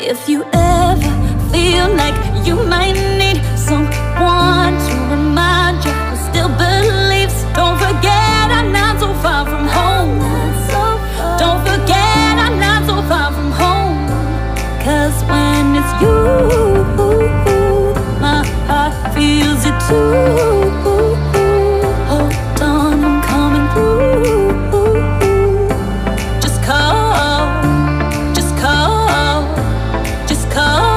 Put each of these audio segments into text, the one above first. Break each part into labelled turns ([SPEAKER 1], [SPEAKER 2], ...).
[SPEAKER 1] If you ever feel like you might need someone to remind you who still believes, don't forget I'm not so far from home. Don't forget I'm not so far from home. 'Cause when it's you, my heart feels it too. Hold on, I'm coming through. Just call, just call, just call.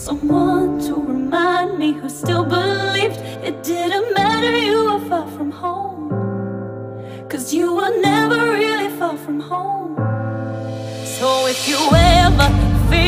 [SPEAKER 1] Someone to remind me who still believed it didn't matter you were far from home. 'Cause you were never really far from home. So if you ever feel